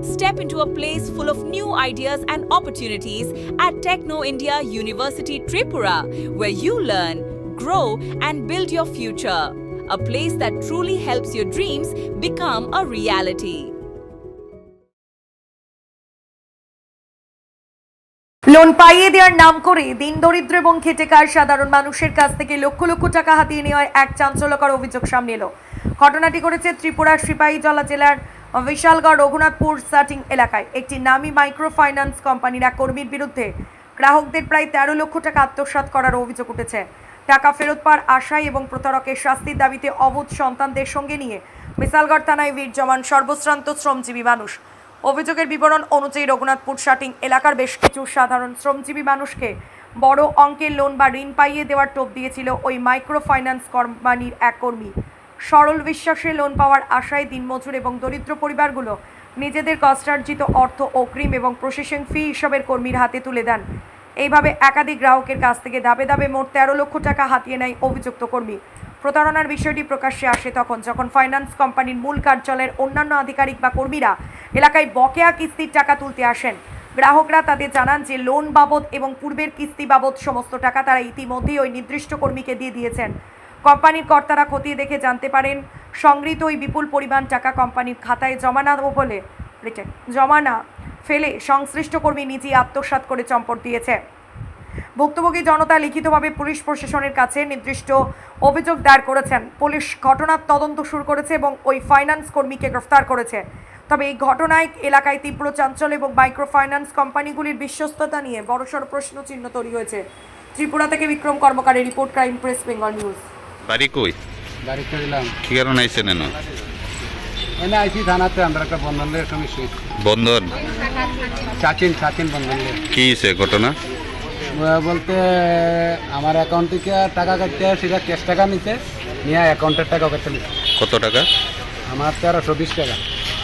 Step into a place full of new ideas and opportunities at Techno India University Tripura, where you learn, grow, and build your future. A place that truly helps your dreams become a reality. Loan পাইয়ে দেওয়ার নাম করে দিন দরিদ্র এবং খেটে খাওয়া সাধারণ মানুষের কাছ থেকে লক্ষ লক্ষ টাকা হাতিয়ে নেওয়ার এক চাঞ্চল্যকর অভিযোগ সামনে এলো। ঘটনাটি ঘটেছে ত্রিপুরার সিপাহীজলা জেলার বিশালগড় রঘুনাথপুর সাটিং এলাকায়। একটি নামী মাইক্রো ফাইন্যান্স কোম্পানির এক কর্মীর বিরুদ্ধে গ্রাহকদের প্রায় 13 লক্ষ টাকা আত্মসাৎ করার অভিযোগ উঠেছে। টাকা ফেরত পাওয়ার আশায় এবং প্রতারকের শাস্তির দাবিতে অবুধ সন্তানদের সঙ্গে নিয়ে বিশালগড় থানায় ভিড় জমান সর্বশ্রান্ত শ্রমজীবী মানুষ। অভিযোগের বিবরণ অনুযায়ী রঘুনাথপুর শাটিং এলাকার বেশ কিছু সাধারণ শ্রমজীবী মানুষকে বড় অঙ্কের লোন বা ঋণ পাইয়ে দেওয়ার টোপ দিয়েছিল ওই মাইক্রো ফাইন্যান্স কোম্পানির এক কর্মী। সরল বিশ্বাসে লোন পাওয়ার আশায় দিনমজুর এবং দরিদ্র পরিবারগুলো নিজেদের কষ্টার্জিত অর্থ অগ্রিম এবং প্রসেসিং ফি হিসাবের কর্মীর হাতে তুলে দেন। এইভাবে একাধিক গ্রাহকের কাছ থেকে ধাপে ধাপে মোট 13 লক্ষ টাকা হাতিয়ে নেয় অভিযুক্ত কর্মী। প্রতারণার বিষয়টি প্রকাশ্যে আসে যখন ফাইন্যান্স কোম্পানির মূল কার্যালয়ের অন্যান্য আধিকারিক বা কর্মীরা এলাকায় বকেয়া কিস্তির টাকা তুলতে আসেন। গ্রাহকরা তাদের জানান যে লোন বাবদ এবং পূর্বের কিস্তি বাবদ সমস্ত টাকা তারা ইতিমধ্যেই ওই নির্দিষ্ট কর্মীকে দিয়ে দিয়েছেন। কোম্পানির কর্তারা খতিয়ে দেখে জানতে পারেন সংগৃহীত ওই বিপুল পরিমাণ টাকা কোম্পানির খাতায় জমা না ফেলে সংশ্লিষ্ট কর্মী নিজেই আত্মসাৎ করে চম্পট দিয়েছে। ভুক্তভোগী জনতা লিখিতভাবে পুলিশ প্রশাসনের কাছে নির্দিষ্ট অভিযোগ দায়ের করেছেন। পুলিশ ঘটনার তদন্ত শুরু করেছে এবং ওই ফাইন্যান্স কর্মীকে গ্রেফতার করেছে। তবে এই ঘটনায় এলাকায় তীব্র চাঞ্চল্য এবং মাইক্রো ফাইন্যান্স কোম্পানিগুলির বিশ্বস্ততা নিয়ে বড়সড় প্রশ্নচিহ্ন তৈরি হয়েছে। ত্রিপুরা থেকে বিক্রম কর্মকারের report, crime press Bengal news. বাড়ি কই? বাড়ি করিলাম। কি কারণে আইছেন এনে? এনে আইছি থানাতে, আমরা একটা বন্ধনের সমস্যা। বন্ধন? চাচিন বন্ধন। কি হয়েছে ঘটনা? বলতে আমার অ্যাকাউন্ট থেকে টাকা কাটতে সেটা ক্যাশ টাকা নিতে নিয়ে অ্যাকাউন্টের টাকা কাটতে নিচ্ছে। কত টাকা? আমার 1320 টাকা।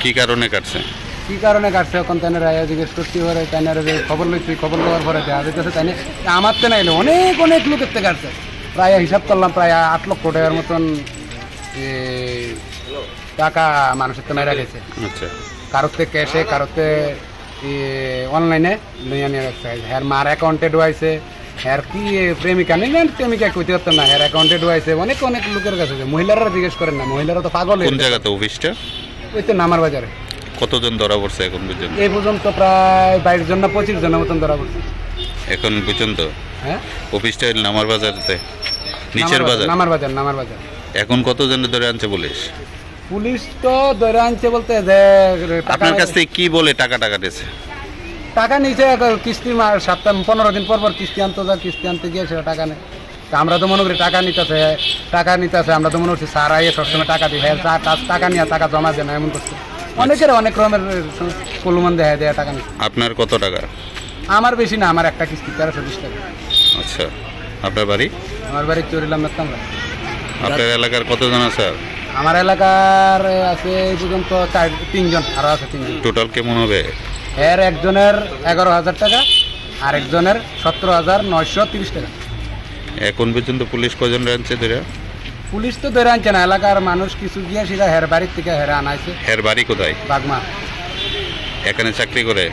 কি কারণে কাটছে? কী কারণে কাটছে এখন তাই রায় জিজ্ঞেস করতে পারে, তাই খবর লইছি। খবর লওয়ার পরে দেখা যেতেছে তাই আমার তো নাইলে অনেক লোকের থেকে কাটছে। প্রায় হিসাব করলাম প্রায় 8 লক্ষ টাকার মতন টাকা মানুষের তো মেরা গেছে। আচ্ছা, কারোতে ক্যাশে, কারোতে অনলাইনে লইয়া নিয়ে রাখছে। হ্যার মার অ্যাকাউন্টে ডুয়াইছে, হ্যার কি প্রেমিকা নিলেন, প্রেমিকা কইতে পারতো না, হ্যার অ্যাকাউন্টে ডুয়াইছে। অনেক লোকের কাছে। মহিলারা জিজ্ঞেস করেন না, মহিলারা তো পাগল। কোন জায়গাতে অফিসটা? ওই তো নামার বাজারে। কতজন ধরা পড়ছে এখন পর্যন্ত? এই পর্যন্ত প্রায় 22 জন না 25 জনের মতন ধরা পড়ছে এখন পর্যন্ত। হ্যাঁ, অফিসটা নামার বাজারতে, নিচের বাজার? নামার বাজার। এখন কতজনে ধরে আনছে পুলিশ? পুলিশ তো ধরে আনছে বলতে যে আপনার কাছ থেকে কি বলে টাকা দিয়েছে? টাকা নিচে কিস্তি 15 দিন পর কিস্তি আনতে গিয়ে সেটা টাকা নেই। আমরা তো মনে করি টাকা নিতেছে আমরা তো মনে করছি স্যার আইয়ে সবসময় টাকা দিই। হ্যাঁ, টাকা নিয়ে টাকা জমা দেয় না, এমন করছে। অনেকের অনেক রকমের প্রলোভন দেয় টাকা নিয়ে। আপনার কত টাকা? আমার বেশি না, আমার একটা কিস্তি 1320 টাকা। আচ্ছা, আপনার বাড়ি? আমার বাড়ি চরিলাম মেতামরা। আপনার এলাকার কতজন আছে? আমার এলাকার আছে এই পর্যন্ত 3 জন, আরও আছে 3 জন। টোটাল কেমন হবে? এর একজনের 11,000 টাকা, আর একজনের 17,930 টাকা। এখন পর্যন্ত পুলিশ কজন আনছে ধরে? পুলিশ তো ধরে আনছে না, এলাকার মানুষ কিছু গিয়ে সেটা হের বাড়ির থেকে হেরে আনাইছে। হের বাড়ি কোথায়? বাগমা। এখানে চাকরি করে?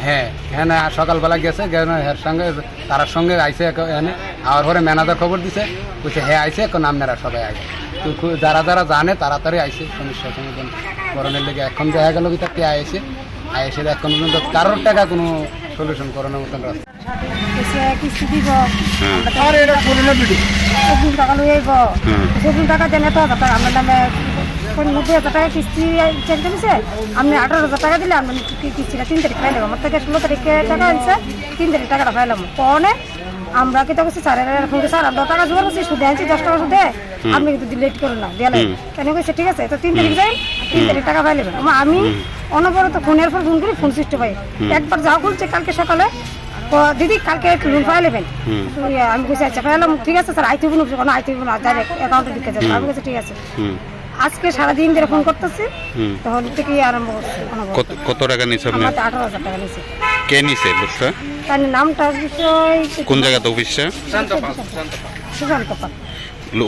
হ্যাঁ, না সকালবেলা গেছে, হের সঙ্গে তার সঙ্গে আইসে এনে। আর পরে ম্যানেজার খবর দিছে, বলছে হ্যাঁ আইসে, এখন আপনারা সবাই আইসে। যারা জানে তাড়াতাড়ি আইসে, সমস্যার সমাধান করণের লেগে। এখন দেখা গেল কি তাকে আইসে এখন পর্যন্ত কারোর টাকা কোনো সলিউশন করানোর মতন রাস্তা। কিস্তি দিব, টাকা লই আইব, টাকা দেনে তো আমার নামে 90,000 টাকা কিস্তি চেক দিয়েছে। আপনি 18,000 টাকা দিলে আমি কিস্তিটা 3 তারিখ পাইলাম। আমার থেকে 16 তারিখে টাকা আনছে, 3 তারিখ টাকাটা পাইলাম। পরে আমরা কি তো করছি স্যারের ফোন করে, স্যার আমরা টাকা জোগাড় করছি, সুদে আনছি 10 টাকা সুদে, আপনি কিন্তু লেট করেন না দিয়ে কেন কইছে ঠিক আছে, তো 3 তারিখ যাই, 3 তারিখ টাকা পাইলেন। আমি অনবরত ফোনের পর ফোন করি, ফোন সিস্ট পাই। একবার যা খুলছে কালকে সকালে, দিদি কালকে লোন পাই নেবেন। আমি কইছি আচ্ছা পাইলাম, ঠিক আছে স্যার, আইতে কোনো আইতে না, ডাইরেক্ট অ্যাকাউন্টে ঢুকে যাবে। আমি কাছে ঠিক আছে। আজকে সারাদিন ধরে ফোন করতেছি, তখন থেকে আরম্ভ করছে। কত টাকা নিছে আপনি? 18,000 টাকা নিছে। কে নিছে লোকটা? তার নামটা বিষয় কোন জায়গাতে অফিসটা? সুশান্ত পাল।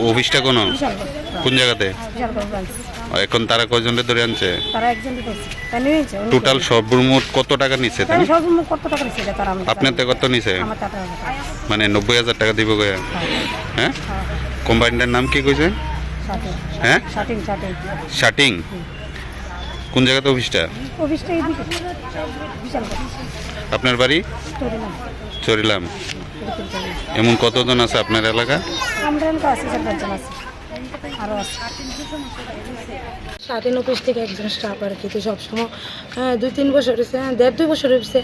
অফিসটা কোন বিশাল কোন জায়গাতে? বিশাল ব্রাঞ্চ। এখন তারা কয়জনে ধরে আনছে? তারা একজন দিতেছে তাই নিয়েছে টোটাল সর্বমোট কত টাকা নিচ্ছে? তাই সর্বমোট কত টাকা নিচ্ছে এটা তারা আপনার কত নিছে? আমার 18,000 টাকা। মানে 90,000 টাকা দিব গয়া? হ্যাঁ, কোম্পানিটার নাম কি কইছে? শাটিং হ্যাঁ, শাটিং শাটিং শাটিং। কোন জায়গাতে অফিসটা? অফিসটা এইদিকে বিশাল আপনার বাড়ি? করিলাম চরিলাম। এমন কতজন আছে আপনার এলাকা? আমরা এলাকা আছি 4-5 আছে আরও আছে। শাটিন অফিস থেকে একজন স্টাফ আর কি, তো সবসময় 2-3 বছর হয়েছে, 1.5-2 বছর হয়েছে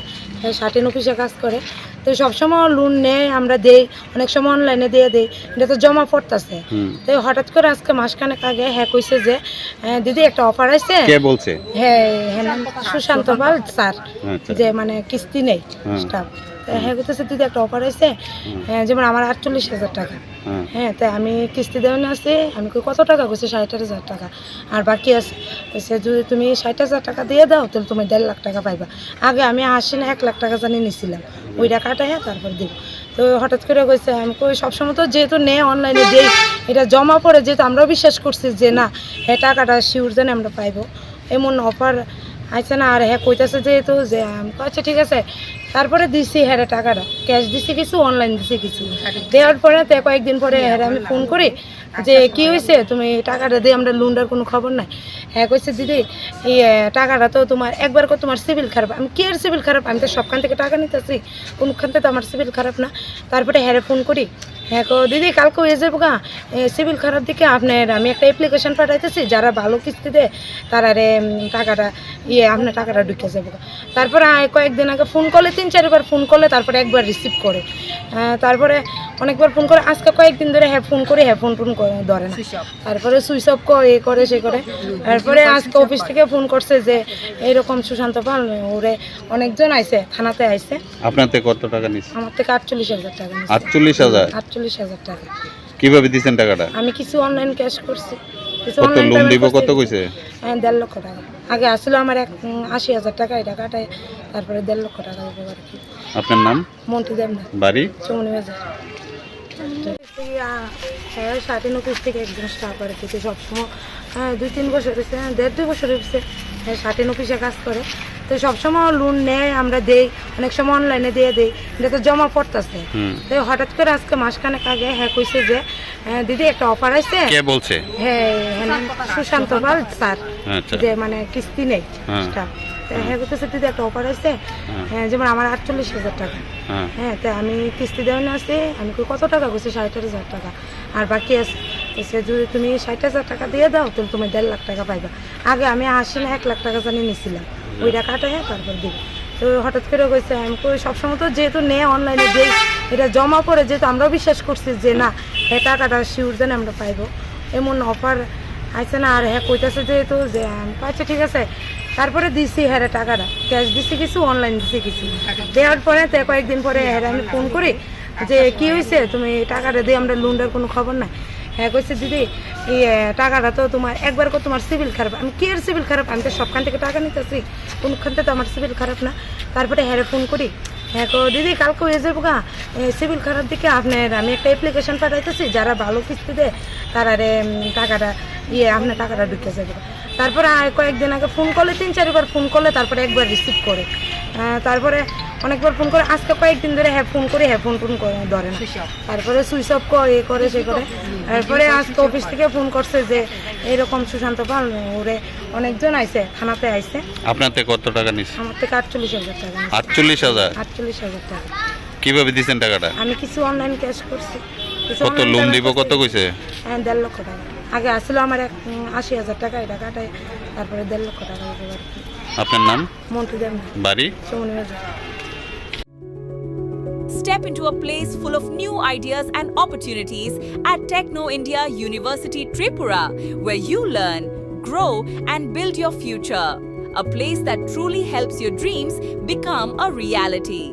শাটিন অফিসে কাজ করে। তো সবসময় লোন নেয়, আমরা দেই, অনেক সময় অনলাইনে দিয়ে দেই, এটা তো জমা পড়তেছে। তো হঠাৎ করে আজকে মাসখানেক আগে হ্যাঁ কইছে যে দিদি একটা অফার আছে। কে বলছে? হ্যাঁ হ্যাঁ সুশান্ত পাল স্যার, আচ্ছা। যে মানে কিস্তি নেই স্টাফ। হ্যাঁ বলতেছে দিদি একটা অফার আছে, যেমন আমার 48,000 টাকা। হ্যাঁ, তাই আমি কিস্তি দেওয়া আছে। আমি কই কত টাকা? কইছে 60,000 টাকা আর বাকি আছে। কইছে যদি তুমি 60,000 টাকা দিয়ে দাও তাহলে তুমি 1.5 লাখ টাকা পাইবা। আগে আমি 1 লাখ টাকা জানি নিছিলাম, ওই টাকাটা হ্যাঁ তারপর দিব। তো হঠাৎ করে কইছে, আমি কই সবসময় তো যেহেতু নেই অনলাইনে দেই, এটা জমা পড়ে যেহেতু আমরাও বিশ্বাস করছি যে না হ্যাঁ টাকাটা শিওর জানি আমরা পাইবো, এমন অফার আইছে না। আর হ্যাঁ কইতেছে যেহেতু যে আচ্ছা ঠিক আছে। তারপরে দিছি হ্যাঁ টাকাটা ক্যাশ দিছি কিছু, অনলাইন দিছি কিছু। দেওয়ার পরে তো কয়েকদিন পরে হ্যাঁ আমি ফোন করি যে কি হয়েছে, তুমি টাকাটা দিয়ে আমরা লোনটার কোনো খবর নাই। হ্যাঁ কইছে দিদি এই টাকাটা তো তোমার একবার তোমার সিভিল খারাপ। আমি কি আর সিভিল খারাপ, আমি তো সবখান থেকে টাকা নিতেছি, কোনখান থেকে তো আমার সিভিল খারাপ না। তারপরে হ্যাঁ ফোন করি, হ্যাঁ কো দিদি কালকে হয়ে যাবো গা সিভিল খারাপ দিকে আপনার, আমি একটা অ্যাপ্লিকেশন পাঠাইতেছি, যারা ভালো কিস্তি দেয় তারা টাকাটা আপনার টাকাটা ঢুকে যাবো। তারপরে কয়েকদিন আগে ফোন করলে 3-4 বার ফোন করলে তারপরে একবার রিসিভ করে, তারপরে অনেকবার ফোন করে। আজকে কয়েকদিন ধরে হ্যাঁ ফোন করে হ্যাঁ ফোন ধরে না, তারপরে সুইচ অফ করে এ করে সে করে। তারপরে আজকে অফিস থেকে ফোন করছে যে এরকম সুশান্ত পাল ওরে অনেকজন আইছে, থানাতে আইছে। আপনার থেকে কত টাকা নিছে? আমার থেকে 48,000 টাকা নিছে। 48,000? 48,000 টাকা। কিভাবে দিছেন টাকাটা? আমি কিছু অনলাইন ক্যাশ করছি, কিছু কত অনলাইন লোন দিব কত কইছে? 1.5 লক্ষ টাকা। আগে আসলে আমার 80,000 টাকা, এই টাকাটায় তারপরে 1.5 লক্ষ টাকা দেবো আর কি। আপনার নাম? মন্ত্রী দেবনা, বাড়ি? চৌমনি বাজার। হ্যাঁ শাটিন অফিস থেকে একজন স্টাফ আর কি, তো সবসময় 2-3 বছর হয়েছে, 1.5-2 বছর হয়েছে হ্যাঁ শাটিন অফিসে কাজ করে। তো সবসময় লোন নেয়, আমরা দেই, অনেক সময় অনলাইনে দিয়ে দেই, এটা তো জমা পড়তেছে। তো হঠাৎ করে আজকে মাসখানেক আগে হ্যাঁ কইছে যে দিদি একটা অফার আছে। কে বলছে? হ্যাঁ হ্যাঁ সুশান্ত পাল স্যার, আচ্ছা। যে মানে কিস্তি নেই স্টাফ। হ্যাঁ বলতেছে দিদি একটা অফার আছে, হ্যাঁ যেমন আমার 48,000 টাকা। হ্যাঁ, তাই আমি কিস্তি দেওয়া আছে। আমি কই কত টাকা? কইছে 60,000 টাকা আর বাকি আছে। কইছে যদি তুমি 60,000 টাকা দিয়ে দাও তাহলে তুমি 1.5 লাখ টাকা পাইবা। আগে আমি 1 লাখ টাকা জানি নিছিলাম, ওই টাকাটা হ্যাঁ তারপর দিব। তো হঠাৎ করে কইছে, আমি কই সবসময় তো যেহেতু নেই অনলাইনে দেই, এটা জমা পড়ে যেহেতু আমরাও বিশ্বাস করছি যে না হ্যাঁ টাকাটা শিওর জানি আমরা পাইবো, এমন অফার আইছে না। আর হ্যাঁ কইতেছে যেহেতু যে আচ্ছা ঠিক আছে। তারপরে দিছি হ্যাঁ টাকাটা ক্যাশ দিছি কিছু, অনলাইন দিছি কিছু। দেওয়ার পরে তো কয়েকদিন পরে হ্যাঁ আমি ফোন করি যে কি হয়েছে, তুমি টাকাটা দিয়ে আমরা লোনটার কোনো খবর নাই। হ্যাঁ কইছে দিদি এই টাকাটা তো তোমার একবার তোমার সিভিল খারাপ। আমি কি আর সিভিল খারাপ, আমি তো সবখান থেকে টাকা নিতেছি, কোনখান থেকে তো আমার সিভিল খারাপ না। তারপরে হ্যাঁ ফোন করি, হ্যাঁ কো দিদি কালকে হয়ে যাবো গা সিভিল খারাপ দিকে আপনার, আমি একটা অ্যাপ্লিকেশন পাঠাইতেছি, যারা ভালো কিস্তি দেয় তারা টাকাটা আপনার টাকাটা ঢুকে যাবে। তারপরে কয়েকদিন আগে ফোন করলে 3-4 বার ফোন করলে তারপরে একবার রিসিভ করে, তারপরে অনেকবার ফোন করে। আজকে কয়েকদিন ধরে হ্যাঁ ফোন করে হ্যাঁ ফোন ধরে না, তারপরে সুইচ অফ করে এ করে সে করে। তারপরে আজকে অফিস থেকে ফোন করছে যে এরকম সুশান্ত পাল ওরে অনেকজন আইছে, থানাতে আইছে। আপনার থেকে কত টাকা নিছে? আমার থেকে 48,000 টাকা। 48,000? 48,000 টাকা। কিভাবে দিছেন টাকাটা? আমি কিছু অনলাইন ক্যাশ করছি, কত লোন দিব কত কইছে? 1.5 লক্ষ টাকা। আগে আসলে আমার 80,000 টাকা, এই টাকাটায় তারপরে 1.5 লক্ষ টাকা দেবো আর কি। আপনার নাম? মন্ত্রী দেবনা, বাড়ি? চৌমনি বাজার। Step into a place full of new ideas and opportunities at Techno India University Tripura, where you learn, grow, and build your future. A place that truly helps your dreams become a reality.